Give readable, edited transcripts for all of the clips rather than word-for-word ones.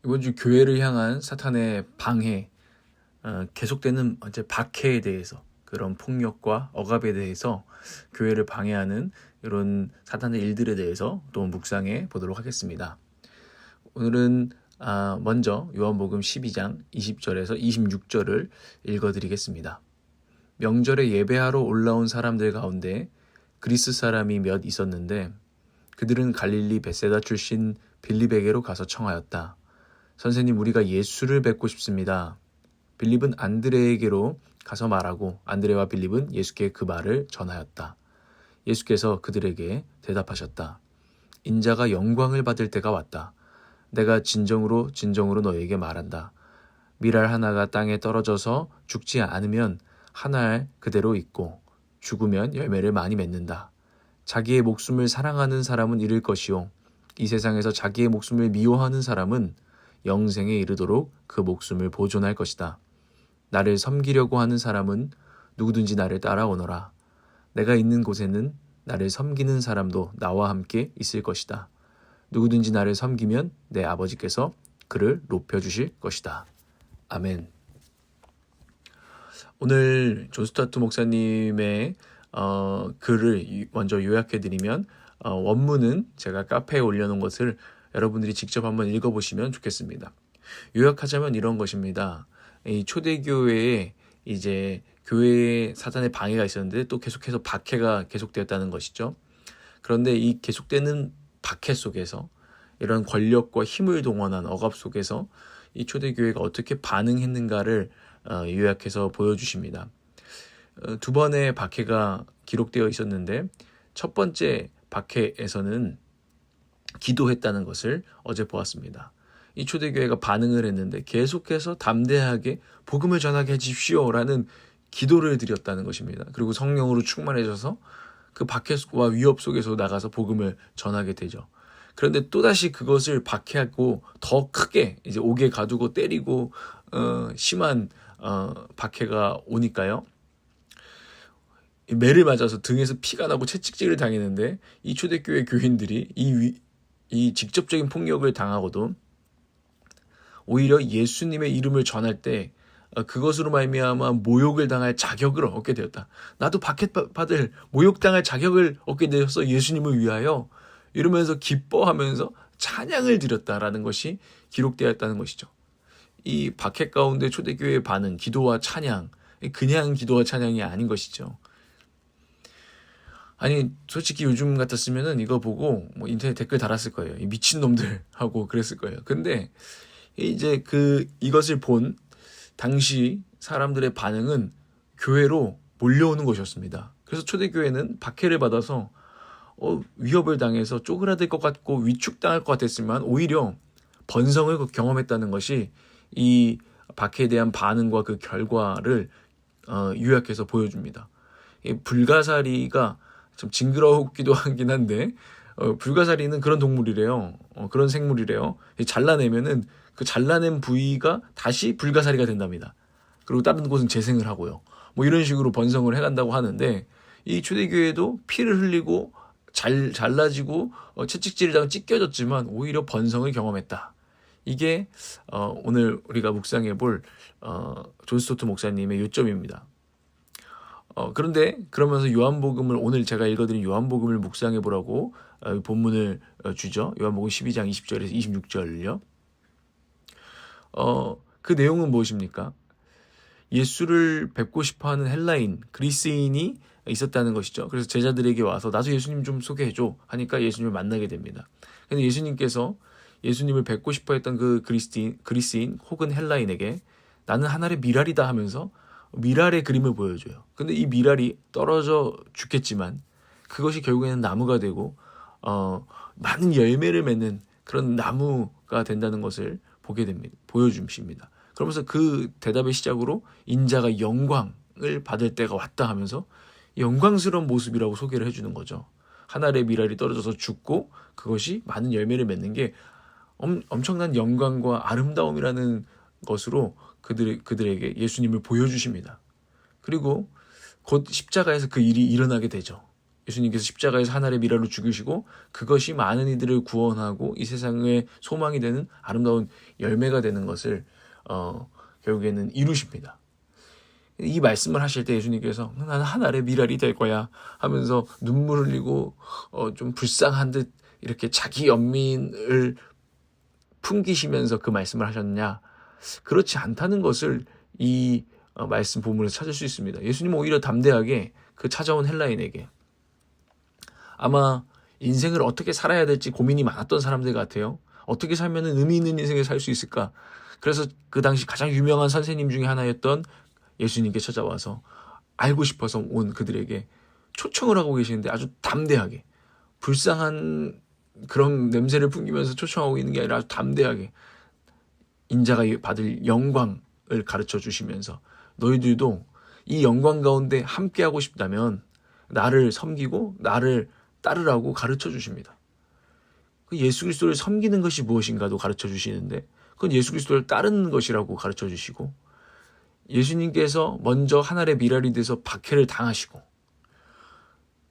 이번 주 교회를 향한 사탄의 방해, 계속되는 박해에 대해서, 그런 폭력과 억압에 대해서 교회를 방해하는 이런 사탄의 일들에 대해서 또 묵상해 보도록 하겠습니다. 오늘은 먼저 요한복음 12장 20절에서 26절을 읽어드리겠습니다. 명절에 예배하러 올라온 사람들 가운데 그리스 사람이 몇 있었는데 그들은 갈릴리 벳세다 출신 빌립에게로 가서 청하였다. 선생님, 우리가 예수를 뵙고 싶습니다. 빌립은 안드레에게로 가서 말하고 안드레와 빌립은 예수께 그 말을 전하였다. 예수께서 그들에게 대답하셨다. 인자가 영광을 받을 때가 왔다. 내가 진정으로 너희에게 말한다. 밀알 하나가 땅에 떨어져서 죽지 않으면 한 알 그대로 있고 죽으면 열매를 많이 맺는다. 자기의 목숨을 사랑하는 사람은 잃을 것이요 이 세상에서 자기의 목숨을 미워하는 사람은 영생에 이르도록 그 목숨을 보존할 것이다. 나를 섬기려고 하는 사람은 누구든지 나를 따라오너라. 내가 있는 곳에는 나를 섬기는 사람도 나와 함께 있을 것이다. 누구든지 나를 섬기면 내 아버지께서 그를 높여주실 것이다. 아멘. 오늘 존 스타트 목사님의 글을 먼저 요약해드리면, 원문은 제가 카페에 올려놓은 것을 여러분들이 직접 한번 읽어보시면 좋겠습니다. 요약하자면 이런 것입니다. 이 초대교회에 이제 교회에 사탄의 방해가 있었는데 또 계속해서 박해가 계속되었다는 것이죠. 그런데 이 계속되는 박해 속에서 이런 권력과 힘을 동원한 억압 속에서 이 초대교회가 어떻게 반응했는가를 요약해서 보여주십니다. 두 번의 박해가 기록되어 있었는데 첫 번째 박해에서는 기도했다는 것을 어제 보았습니다. 이 초대교회가 반응을 했는데 계속해서 담대하게 복음을 전하게 해주십시오라는 기도를 드렸다는 것입니다. 그리고 성령으로 충만해져서 그 박해와 위협 속에서 나가서 복음을 전하게 되죠. 그런데 또다시 그것을 박해하고 더 크게 이제 옥에 가두고 때리고 심한 박해가 오니까요. 매를 맞아서 등에서 피가 나고 채찍질을 당했는데 이 초대교회 교인들이 이 직접적인 폭력을 당하고도 오히려 예수님의 이름을 전할 때 그것으로 말미암아 모욕을 당할 자격을 얻게 되었다. 나도 박해받을 모욕당할 자격을 얻게 되어서 예수님을 위하여 이러면서 기뻐하면서 찬양을 드렸다라는 것이 기록되었다는 것이죠. 이 박해 가운데 초대교회의 반응, 기도와 찬양, 그냥 기도와 찬양이 아닌 것이죠. 아니, 솔직히 요즘 같았으면은 이거 보고 뭐 인터넷 댓글 달았을 거예요. 이 미친놈들 하고 그랬을 거예요. 근데 이제 이것을 본 당시 사람들의 반응은 교회로 몰려오는 것이었습니다. 그래서 초대교회는 박해를 받아서 위협을 당해서 쪼그라들 것 같고 위축당할 것 같았지만 오히려 번성을 경험했다는 것이 이 박해에 대한 반응과 그 결과를 요약해서 보여줍니다. 이 불가사리가 좀 징그러우기도 하긴 한데 불가사리는 그런 동물이래요. 그런 생물이래요. 잘라내면은 그 잘라낸 부위가 다시 불가사리가 된답니다. 그리고 다른 곳은 재생을 하고요. 뭐 이런 식으로 번성을 해간다고 하는데 이 초대교회도 피를 흘리고 잘라지고 채찍질을 당하고 찢겨졌지만 오히려 번성을 경험했다. 이게 오늘 우리가 묵상해 볼 존 스토트 목사님의 요점입니다. 그런데 그러면서 요한복음을 오늘 제가 읽어드린 요한복음을 묵상해 보라고 본문을 주죠. 요한복음 12장 20절에서 26절요. 그 내용은 무엇입니까? 예수를 뵙고 싶어하는 헬라인, 그리스인이 있었다는 것이죠. 그래서 제자들에게 와서 나도 예수님 좀 소개해줘 하니까 예수님을 만나게 됩니다. 근데 예수님께서 예수님을 뵙고 싶어했던 그 그리스인 혹은 헬라인에게 나는 하늘의 미랄이다 하면서 미랄의 그림을 보여줘요. 근데 이 미랄이 떨어져 죽겠지만 그것이 결국에는 나무가 되고 많은 열매를 맺는 그런 나무가 된다는 것을 보게 됩니다. 보여주십니다. 그러면서 그 대답의 시작으로 인자가 영광을 받을 때가 왔다 하면서 영광스러운 모습이라고 소개를 해주는 거죠. 한 알의 미랄이 떨어져서 죽고 그것이 많은 열매를 맺는 게 엄청난 영광과 아름다움이라는 것으로 그들에게 예수님을 보여주십니다. 그리고 곧 십자가에서 그 일이 일어나게 되죠. 예수님께서 십자가에서 하나의 미라로 죽으시고 그것이 많은 이들을 구원하고 이 세상의 소망이 되는 아름다운 열매가 되는 것을 결국에는 이루십니다. 이 말씀을 하실 때 예수님께서 나는 하나의 미랄이 될 거야 하면서 눈물 흘리고 좀 불쌍한 듯 이렇게 자기 연민을 풍기시면서 그 말씀을 하셨냐? 그렇지 않다는 것을 이 말씀 본문에서 찾을 수 있습니다. 예수님은 오히려 담대하게 그 찾아온 헬라인에게 아마 인생을 어떻게 살아야 될지 고민이 많았던 사람들 같아요. 어떻게 살면 의미 있는 인생을 살 수 있을까? 그래서 그 당시 가장 유명한 선생님 중에 하나였던 예수님께 찾아와서 알고 싶어서 온 그들에게 초청을 하고 계시는데 아주 담대하게 불쌍한 그런 냄새를 풍기면서 초청하고 있는 게 아니라 아주 담대하게 인자가 받을 영광을 가르쳐 주시면서 너희들도 이 영광 가운데 함께하고 싶다면 나를 섬기고 나를 따르라고 가르쳐 주십니다. 예수 그리스도를 섬기는 것이 무엇인가도 가르쳐 주시는데 그건 예수 그리스도를 따르는 것이라고 가르쳐 주시고 예수님께서 먼저 하늘의 미랄이 돼서 박해를 당하시고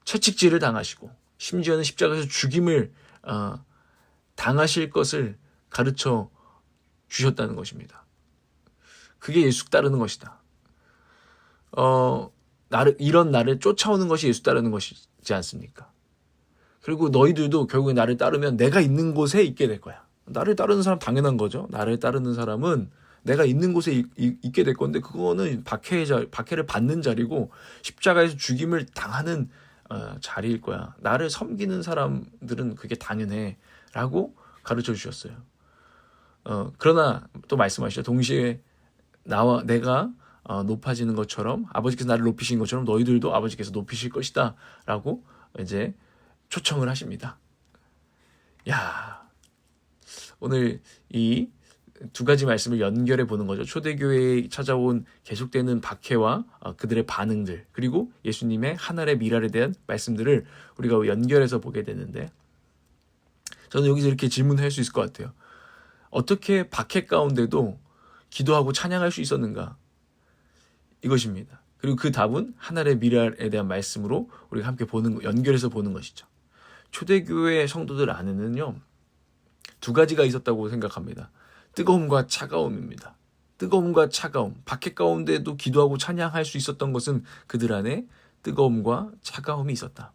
채찍질을 당하시고 심지어는 십자가에서 죽임을 당하실 것을 가르쳐 주셨다는 것입니다. 그게 예수 따르는 것이다. 이런 나를 쫓아오는 것이 예수 따르는 것이지 않습니까? 그리고 너희들도 결국에 나를 따르면 내가 있는 곳에 있게 될 거야. 나를 따르는 사람 당연한 거죠. 나를 따르는 사람은 내가 있는 곳에 있게 될 건데 그거는 박해를 받는 자리고 십자가에서 죽임을 당하는 자리일 거야. 나를 섬기는 사람들은 그게 당연해 라고 가르쳐 주셨어요. 그러나 또 말씀하시죠. 동시에 내가 높아지는 것처럼 아버지께서 나를 높이신 것처럼 너희들도 아버지께서 높이실 것이다 라고 이제 초청을 하십니다. 야, 오늘 이 두 가지 말씀을 연결해 보는 거죠. 초대교회에 찾아온 계속되는 박해와 그들의 반응들, 그리고 예수님의 하늘의 미랄에 대한 말씀들을 우리가 연결해서 보게 되는데, 저는 여기서 이렇게 질문할 수 있을 것 같아요. 어떻게 박해 가운데도 기도하고 찬양할 수 있었는가? 이것입니다. 그리고 그 답은 하늘의 미랄에 대한 말씀으로 우리가 함께 연결해서 보는 것이죠. 초대교회 성도들 안에는요, 두 가지가 있었다고 생각합니다. 뜨거움과 차가움입니다. 뜨거움과 차가움. 박해 가운데도 기도하고 찬양할 수 있었던 것은 그들 안에 뜨거움과 차가움이 있었다.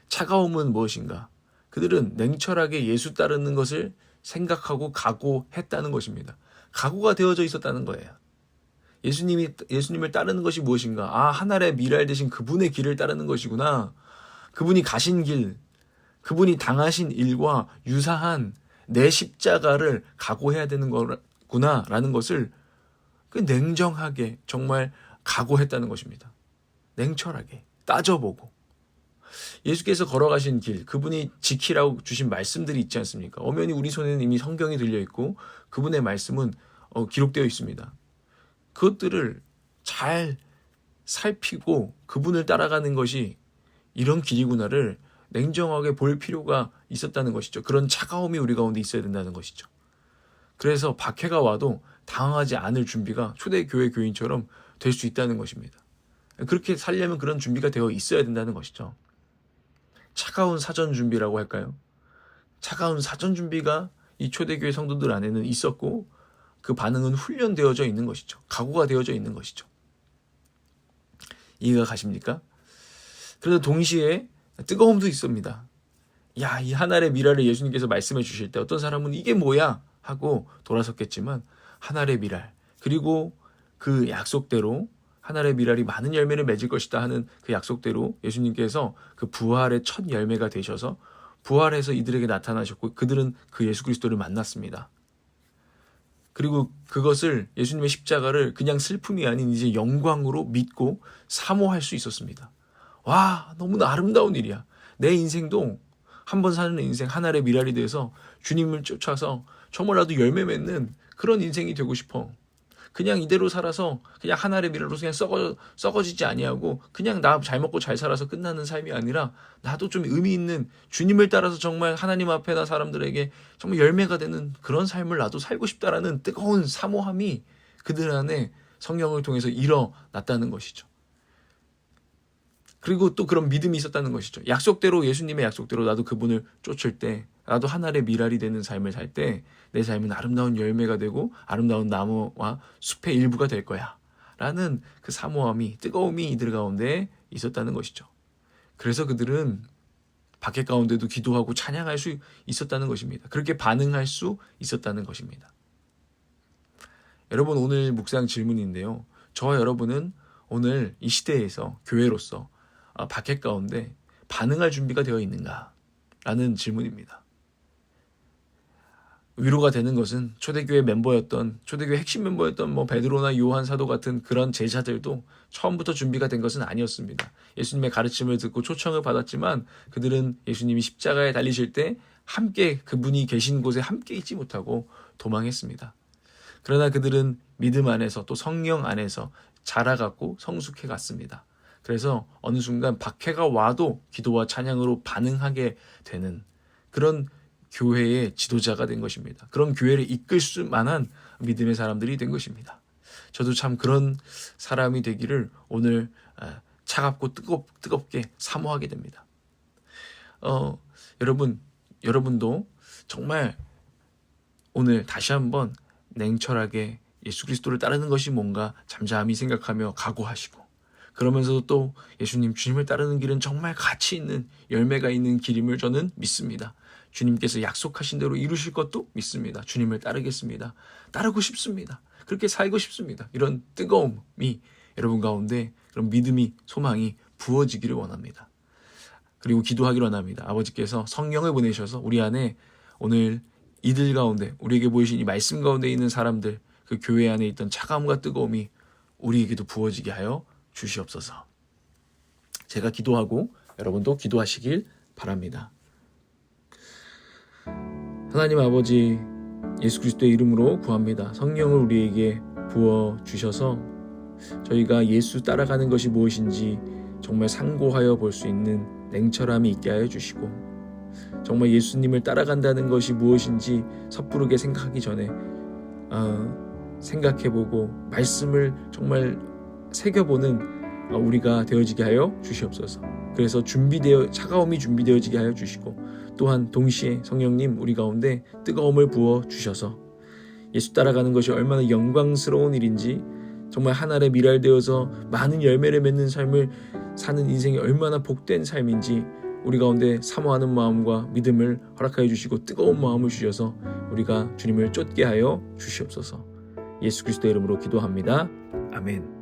차가움은 무엇인가? 그들은 냉철하게 예수 따르는 것을 생각하고 각오했다는 것입니다. 각오가 되어져 있었다는 거예요. 예수님을 따르는 것이 무엇인가? 하늘의 미랄 되신 그분의 길을 따르는 것이구나. 그분이 가신 길, 그분이 당하신 일과 유사한 내 십자가를 각오해야 되는 거구나 라는 것을 냉정하게 정말 각오했다는 것입니다. 냉철하게 따져보고 예수께서 걸어가신 길, 그분이 지키라고 주신 말씀들이 있지 않습니까? 엄연히 우리 손에는 이미 성경이 들려있고 그분의 말씀은 기록되어 있습니다. 그것들을 잘 살피고 그분을 따라가는 것이 이런 길이구나를 냉정하게 볼 필요가 있었다는 것이죠. 그런 차가움이 우리 가운데 있어야 된다는 것이죠. 그래서 박해가 와도 당황하지 않을 준비가 초대교회 교인처럼 될 수 있다는 것입니다. 그렇게 살려면 그런 준비가 되어 있어야 된다는 것이죠. 차가운 사전 준비라고 할까요? 차가운 사전 준비가 이 초대교회 성도들 안에는 있었고 그 반응은 훈련되어져 있는 것이죠. 각오가 되어져 있는 것이죠. 이해가 가십니까? 그런데 동시에 뜨거움도 있습니다. 이 하늘의 미랄을 예수님께서 말씀해 주실 때 어떤 사람은 이게 뭐야? 하고 돌아섰겠지만 하늘의 미랄, 그리고 그 약속대로 하늘의 미랄이 많은 열매를 맺을 것이다 하는 그 약속대로 예수님께서 그 부활의 첫 열매가 되셔서 부활해서 이들에게 나타나셨고 그들은 그 예수 그리스도를 만났습니다. 그리고 그것을 예수님의 십자가를 그냥 슬픔이 아닌 이제 영광으로 믿고 사모할 수 있었습니다. 와, 너무나 아름다운 일이야. 내 인생도 한번 사는 인생 하늘의 미랄이 돼서 주님을 쫓아서 정말 나도 열매 맺는 그런 인생이 되고 싶어. 그냥 이대로 살아서 그냥 하늘의 미랄로 그냥 썩어지지 아니하고 그냥 나 잘 먹고 잘 살아서 끝나는 삶이 아니라 나도 좀 의미 있는 주님을 따라서 정말 하나님 앞에나 사람들에게 정말 열매가 되는 그런 삶을 나도 살고 싶다라는 뜨거운 사모함이 그들 안에 성령을 통해서 일어났다는 것이죠. 그리고 또 그런 믿음이 있었다는 것이죠. 약속대로, 예수님의 약속대로 나도 그분을 쫓을 때, 나도 하늘의 미랄이 되는 삶을 살 때 내 삶은 아름다운 열매가 되고 아름다운 나무와 숲의 일부가 될 거야 라는 그 사모함이, 뜨거움이 이들 가운데 있었다는 것이죠. 그래서 그들은 박해 가운데도 기도하고 찬양할 수 있었다는 것입니다. 그렇게 반응할 수 있었다는 것입니다. 여러분, 오늘 묵상 질문인데요. 저와 여러분은 오늘 이 시대에서 교회로서 박해 가운데 반응할 준비가 되어 있는가? 라는 질문입니다. 위로가 되는 것은 초대교회 핵심 멤버였던 베드로나 요한 사도 같은 그런 제자들도 처음부터 준비가 된 것은 아니었습니다. 예수님의 가르침을 듣고 초청을 받았지만 그들은 예수님이 십자가에 달리실 때 함께, 그분이 계신 곳에 함께 있지 못하고 도망했습니다. 그러나 그들은 믿음 안에서 또 성령 안에서 자라갔고 성숙해 갔습니다. 그래서 어느 순간 박해가 와도 기도와 찬양으로 반응하게 되는 그런 교회의 지도자가 된 것입니다. 그런 교회를 이끌 수만한 믿음의 사람들이 된 것입니다. 저도 참 그런 사람이 되기를 오늘 차갑고 뜨겁게 사모하게 됩니다. 여러분도 정말 오늘 다시 한번 냉철하게 예수 그리스도를 따르는 것이 뭔가 잠잠히 생각하며 각오하시고, 그러면서도 또 주님을 따르는 길은 정말 가치 있는 열매가 있는 길임을 저는 믿습니다. 주님께서 약속하신 대로 이루실 것도 믿습니다. 주님을 따르겠습니다. 따르고 싶습니다. 그렇게 살고 싶습니다. 이런 뜨거움이 여러분 가운데, 그런 믿음이, 소망이 부어지기를 원합니다. 그리고 기도하기를 원합니다. 아버지께서 성령을 보내셔서 우리 안에 오늘 이들 가운데, 우리에게 보이신 이 말씀 가운데 있는 사람들, 그 교회 안에 있던 차가움과 뜨거움이 우리에게도 부어지게 하여 주시옵소서. 제가 기도하고 여러분도 기도하시길 바랍니다. 하나님 아버지, 예수 그리스도의 이름으로 구합니다. 성령을 우리에게 부어주셔서 저희가 예수 따라가는 것이 무엇인지 정말 상고하여 볼 수 있는 냉철함이 있게 하여 주시고, 정말 예수님을 따라간다는 것이 무엇인지 섣부르게 생각하기 전에 생각해보고 말씀을 정말 새겨보는 우리가 되어지게 하여 주시옵소서. 그래서 차가움이 준비되어지게 하여 주시고, 또한 동시에 성령님 우리 가운데 뜨거움을 부어 주셔서 예수 따라가는 것이 얼마나 영광스러운 일인지, 정말 하늘에 미랄되어서 많은 열매를 맺는 삶을 사는 인생이 얼마나 복된 삶인지 우리 가운데 사모하는 마음과 믿음을 허락하여 주시고 뜨거운 마음을 주셔서 우리가 주님을 쫓게 하여 주시옵소서. 예수 그리스도의 이름으로 기도합니다. 아멘.